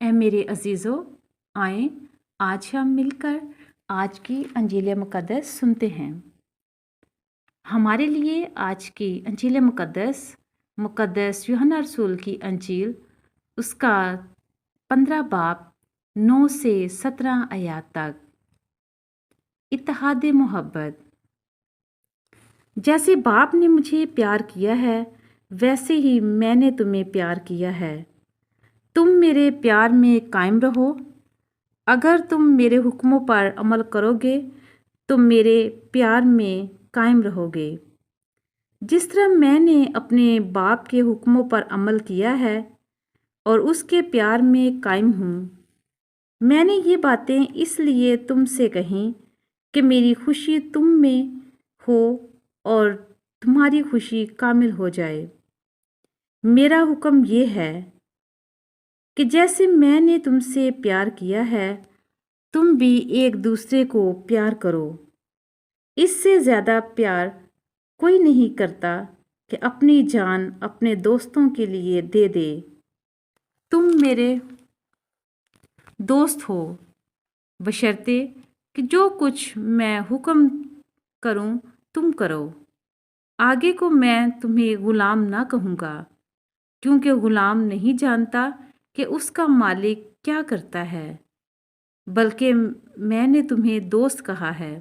اے میرے عزیزو، آئیں آج ہم مل کر آج کی انجیل مقدس سنتے ہیں۔ ہمارے لیے آج کی انجیل مقدس یوحنا رسول کی انجیل، اس کا 15 باب 9 سے 17 آیات تک۔ اتحاد محبت۔ جیسے باپ نے مجھے پیار کیا ہے ویسے ہی میں نے تمہیں پیار کیا ہے، تم میرے پیار میں قائم رہو۔ اگر تم میرے حکموں پر عمل کرو گے تو میرے پیار میں قائم رہو گے، جس طرح میں نے اپنے باپ کے حکموں پر عمل کیا ہے اور اس کے پیار میں قائم ہوں۔ میں نے یہ باتیں اس لیے تم سے کہیں کہ میری خوشی تم میں ہو اور تمہاری خوشی کامل ہو جائے۔ میرا حکم یہ ہے کہ جیسے میں نے تم سے پیار کیا ہے تم بھی ایک دوسرے کو پیار کرو۔ اس سے زیادہ پیار کوئی نہیں کرتا کہ اپنی جان اپنے دوستوں کے لیے دے دے۔ تم میرے دوست ہو بشرطے کہ جو کچھ میں حکم کروں تم کرو۔ آگے کو میں تمہیں غلام نہ کہوں گا، کیونکہ غلام نہیں جانتا کہ اس کا مالک کیا کرتا ہے، بلکہ میں نے تمہیں دوست کہا ہے،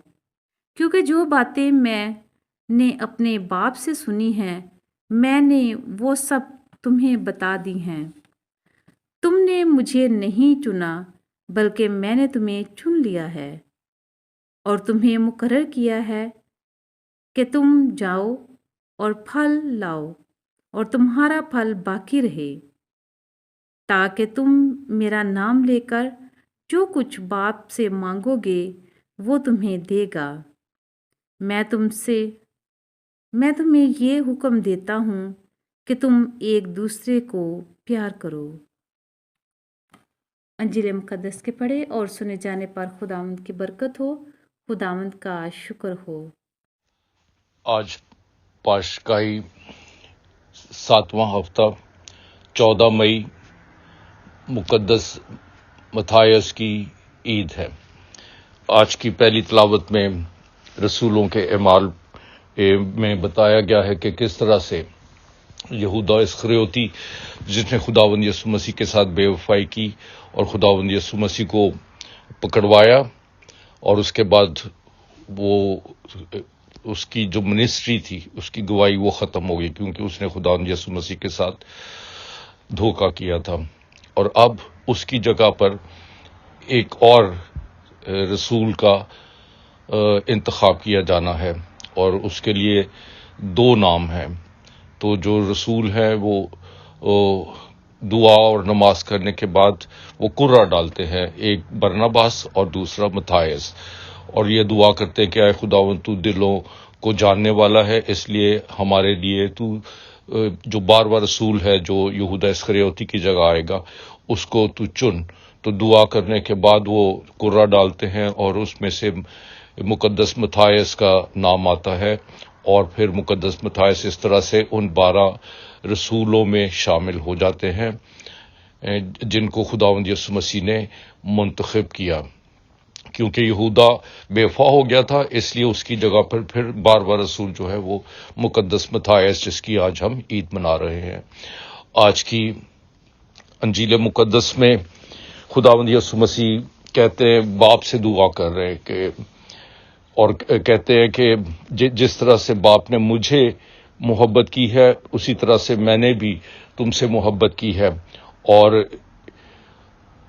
کیونکہ جو باتیں میں نے اپنے باپ سے سنی ہیں میں نے وہ سب تمہیں بتا دی ہیں۔ تم نے مجھے نہیں چنا بلکہ میں نے تمہیں چن لیا ہے اور تمہیں مقرر کیا ہے کہ تم جاؤ اور پھل لاؤ اور تمہارا پھل باقی رہے، تاکہ تم میرا نام لے کر جو کچھ باپ سے مانگو گے وہ تمہیں دے گا۔ میں تمہیں یہ حکم دیتا ہوں کہ تم ایک دوسرے کو پیار کرو۔ انجیل مقدس کے پڑھے اور سنے جانے پر خداوند کی برکت ہو، خداوند کا شکر ہو۔ آج پاشگاہی 7واں ہفتہ 14 مئی مقدس متھیاس کی عید ہے۔ آج کی پہلی تلاوت میں رسولوں کے اعمال میں بتایا گیا ہے کہ کس طرح سے یہودا اسخریوتی، جس نے خداوند یسوع مسیح کے ساتھ بے وفائی کی اور خداوند یسوع مسیح کو پکڑوایا، اور اس کے بعد وہ اس کی جو منسٹری تھی، اس کی گواہی وہ ختم ہو گئی، کیونکہ اس نے خداوند یسوع مسیح کے ساتھ دھوکہ کیا تھا۔ اور اب اس کی جگہ پر ایک اور رسول کا انتخاب کیا جانا ہے، اور اس کے لیے 2 نام ہیں۔ تو جو رسول ہے وہ دعا اور نماز کرنے کے بعد وہ کرہ ڈالتے ہیں، ایک برناباس اور دوسرا متھیاس، اور یہ دعا کرتے ہیں کہ اے خداوند تو دلوں کو جاننے والا ہے، اس لیے ہمارے لیے تو جو 12واں رسول ہے جو یہودا اسخریوتی کی جگہ آئے گا اس کو تو چن۔ تو دعا کرنے کے بعد وہ کرہ ڈالتے ہیں اور اس میں سے مقدس متھیاس کا نام آتا ہے، اور پھر مقدس متھیاس اس طرح سے ان 12 رسولوں میں شامل ہو جاتے ہیں جن کو خداوند یسوع مسیح نے منتخب کیا۔ کیونکہ یہودا بے وفا ہو گیا تھا، اس لیے اس کی جگہ پر پھر 12واں رسول جو ہے وہ مقدس متھیاس، جس کی آج ہم عید منا رہے ہیں۔ آج کی انجیل مقدس میں خداوند یسوع مسیح کہتے ہیں، باپ سے دعا کر رہے کہ، اور کہتے ہیں کہ جس طرح سے باپ نے مجھے محبت کی ہے اسی طرح سے میں نے بھی تم سے محبت کی ہے،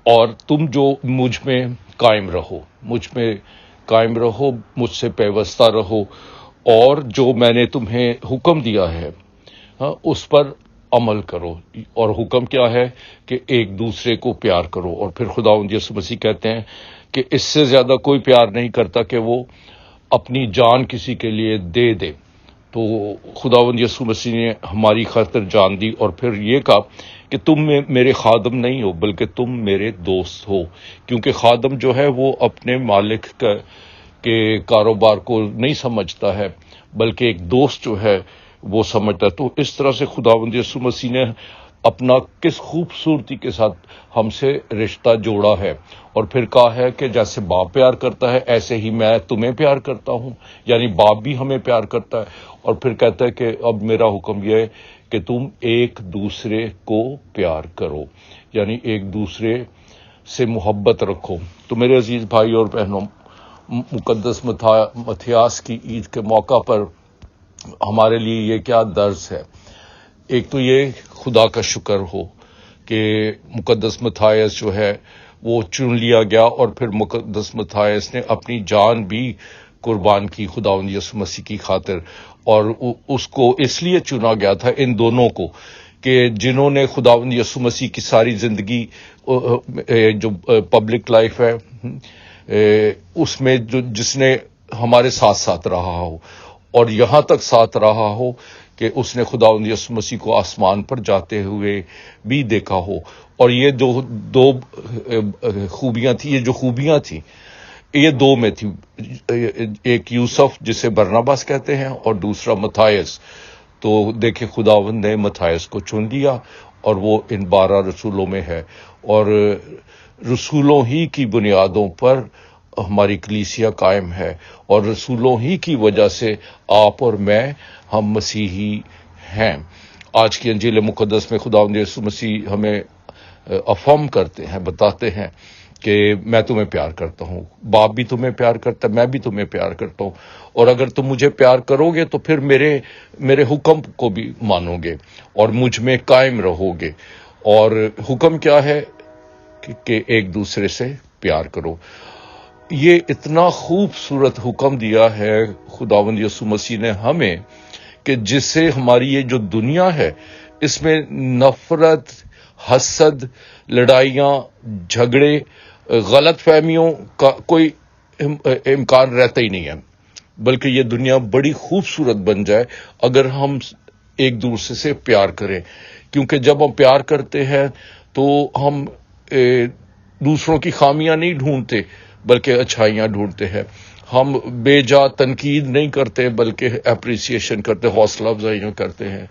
اور تم جو مجھ میں قائم رہو، مجھ سے پیوستہ رہو، اور جو میں نے تمہیں حکم دیا ہے اس پر عمل کرو۔ اور حکم کیا ہے کہ ایک دوسرے کو پیار کرو۔ اور پھر خداوند یسوع مسیح کہتے ہیں کہ اس سے زیادہ کوئی پیار نہیں کرتا کہ وہ اپنی جان کسی کے لیے دے دے۔ تو خداوند یسوع مسیح نے ہماری خاطر جان دی، اور پھر یہ کہا کہ تم میرے خادم نہیں ہو بلکہ تم میرے دوست ہو، کیونکہ خادم جو ہے وہ اپنے مالک کے کاروبار کو نہیں سمجھتا ہے بلکہ ایک دوست جو ہے وہ سمجھتا ہے۔ تو اس طرح سے خداوند یسوع مسیح نے اپنا کس خوبصورتی کے ساتھ ہم سے رشتہ جوڑا ہے، اور پھر کہا ہے کہ جیسے باپ پیار کرتا ہے ایسے ہی میں تمہیں پیار کرتا ہوں، یعنی باپ بھی ہمیں پیار کرتا ہے، اور پھر کہتا ہے کہ اب میرا حکم یہ ہے کہ تم ایک دوسرے کو پیار کرو، یعنی ایک دوسرے سے محبت رکھو۔ تو میرے عزیز بھائی اور بہنوں، مقدس متھیاس کی عید کے موقع پر ہمارے لیے یہ کیا درس ہے؟ ایک تو یہ خدا کا شکر ہو کہ مقدس متھیاس جو ہے وہ چن لیا گیا، اور پھر مقدس متھیاس نے اپنی جان بھی قربان کی خداوند یسوع مسیح کی خاطر، اور اس کو اس لیے چنا گیا تھا ان دونوں کو کہ جنہوں نے خداوند یسوع مسیح کی ساری زندگی جو پبلک لائف ہے اس میں جس نے ہمارے ساتھ ساتھ رہا ہو، اور یہاں تک ساتھ رہا ہو کہ اس نے خداوند یسوع مسیح کو آسمان پر جاتے ہوئے بھی دیکھا ہو، اور یہ دو خوبیاں تھیں، یہ جو خوبیاں تھیں یہ دو میں تھی، ایک یوسف جسے برناباس کہتے ہیں اور دوسرا متھیاس۔ تو دیکھیں خداوند نے متھیاس کو چن لیا اور وہ ان 12 رسولوں میں ہے، اور رسولوں ہی کی بنیادوں پر ہماری کلیسیا قائم ہے، اور رسولوں ہی کی وجہ سے آپ اور میں ہم مسیحی ہیں۔ آج کی انجیل مقدس میں خداوند یسوع مسیح ہمیں افرم کرتے ہیں، بتاتے ہیں کہ میں تمہیں پیار کرتا ہوں، باپ بھی تمہیں پیار کرتا ہے، میں بھی تمہیں پیار کرتا ہوں، اور اگر تم مجھے پیار کرو گے تو پھر میرے حکم کو بھی مانو گے اور مجھ میں قائم رہو گے۔ اور حکم کیا ہے؟ کہ ایک دوسرے سے پیار کرو۔ یہ اتنا خوبصورت حکم دیا ہے خداوند یسوع مسیح نے ہمیں کہ جس سے ہماری یہ جو دنیا ہے اس میں نفرت، حسد، لڑائیاں، جھگڑے، غلط فہمیوں کا کوئی امکان رہتا ہی نہیں ہے، بلکہ یہ دنیا بڑی خوبصورت بن جائے اگر ہم ایک دوسرے سے پیار کریں، کیونکہ جب ہم پیار کرتے ہیں تو ہم دوسروں کی خامیاں نہیں ڈھونڈتے بلکہ اچھائیاں ڈھونڈتے ہیں، ہم بے جا تنقید نہیں کرتے بلکہ اپریسیشن کرتے، حوصلہ افزائیاں کرتے ہیں،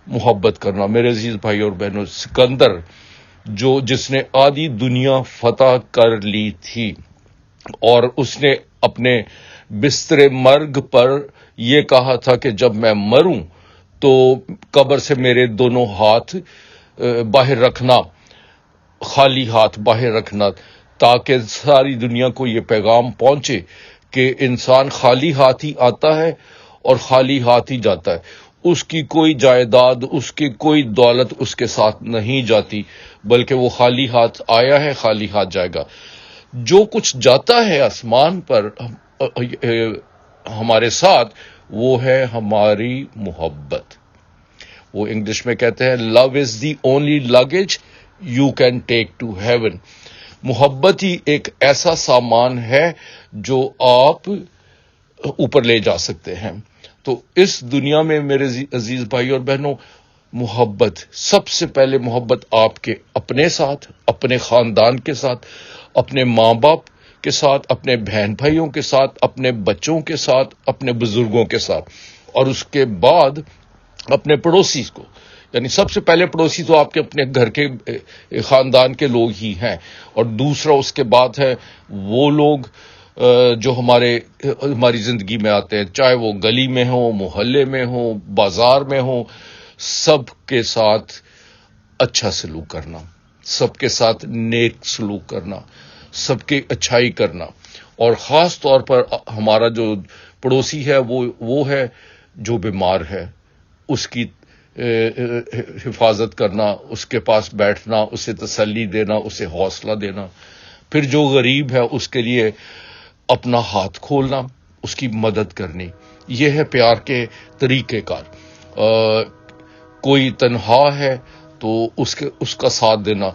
محبت کرنا۔ میرے عزیز بھائی اور بہنوں، سکندر جس نے آدھی دنیا فتح کر لی تھی، اور اس نے اپنے بستر مرگ پر یہ کہا تھا کہ جب میں مروں تو قبر سے میرے دونوں ہاتھ باہر رکھنا، خالی ہاتھ باہر رکھنا، تاکہ ساری دنیا کو یہ پیغام پہنچے کہ انسان خالی ہاتھ ہی آتا ہے اور خالی ہاتھ ہی جاتا ہے، اس کی کوئی جائیداد، اس کی کوئی دولت اس کے ساتھ نہیں جاتی، بلکہ وہ خالی ہاتھ آیا ہے، خالی ہاتھ جائے گا۔ جو کچھ جاتا ہے آسمان پر ہمارے ساتھ، وہ ہے ہماری محبت۔ وہ انگلش میں کہتے ہیں love is the only language you can take to heaven. محبت ہی ایک ایسا سامان ہے جو آپ اوپر لے جا سکتے ہیں۔ تو اس دنیا میں میرے عزیز بھائی اور بہنوں، محبت، سب سے پہلے محبت آپ کے اپنے ساتھ، اپنے خاندان کے ساتھ، اپنے ماں باپ کے ساتھ، اپنے بہن بھائیوں کے ساتھ، اپنے بچوں کے ساتھ، اپنے بزرگوں کے ساتھ، اور اس کے بعد اپنے پڑوسی کو، یعنی سب سے پہلے پڑوسی تو آپ کے اپنے گھر کے خاندان کے لوگ ہی ہیں، اور دوسرا اس کے بعد ہے وہ لوگ جو ہماری زندگی میں آتے ہیں، چاہے وہ گلی میں ہوں، محلے میں ہوں، بازار میں ہوں، سب کے ساتھ اچھا سلوک کرنا، سب کے ساتھ نیک سلوک کرنا، سب کی اچھائی کرنا، اور خاص طور پر ہمارا جو پڑوسی ہے وہ ہے جو بیمار ہے، اس کی حفاظت کرنا، اس کے پاس بیٹھنا، اسے تسلی دینا، اسے حوصلہ دینا، پھر جو غریب ہے اس کے لیے اپنا ہاتھ کھولنا، اس کی مدد کرنی۔ یہ ہے پیار کے طریقہ کار۔ کوئی تنہا ہے تو اس کا ساتھ دینا،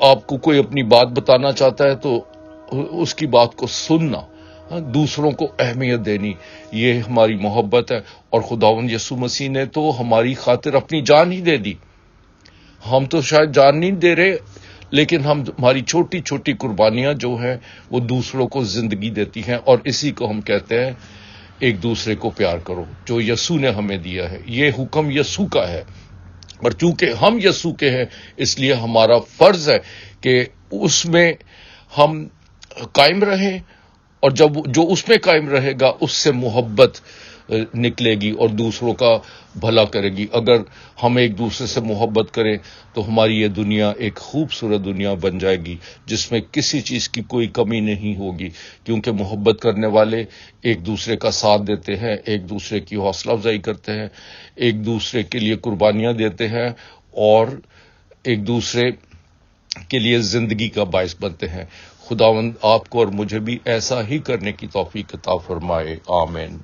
آپ کو کوئی اپنی بات بتانا چاہتا ہے تو اس کی بات کو سننا، دوسروں کو اہمیت دینی، یہ ہماری محبت ہے۔ اور خداوند یسوع مسیح نے تو ہماری خاطر اپنی جان ہی دے دی۔ ہم تو شاید جان نہیں دے رہے، لیکن ہماری چھوٹی چھوٹی قربانیاں جو ہیں وہ دوسروں کو زندگی دیتی ہیں، اور اسی کو ہم کہتے ہیں ایک دوسرے کو پیار کرو، جو یسوع نے ہمیں دیا ہے۔ یہ حکم یسوع کا ہے اور چونکہ ہم یسوع کے ہیں اس لیے ہمارا فرض ہے کہ اس میں ہم قائم رہیں، اور جب جو اس میں قائم رہے گا اس سے محبت نکلے گی اور دوسروں کا بھلا کرے گی۔ اگر ہم ایک دوسرے سے محبت کریں تو ہماری یہ دنیا ایک خوبصورت دنیا بن جائے گی جس میں کسی چیز کی کوئی کمی نہیں ہوگی، کیونکہ محبت کرنے والے ایک دوسرے کا ساتھ دیتے ہیں، ایک دوسرے کی حوصلہ افزائی کرتے ہیں، ایک دوسرے کے لیے قربانیاں دیتے ہیں اور ایک دوسرے کے لیے زندگی کا باعث بنتے ہیں۔ خداوند آپ کو اور مجھے بھی ایسا ہی کرنے کی توفیق عطا فرمائے، آمین۔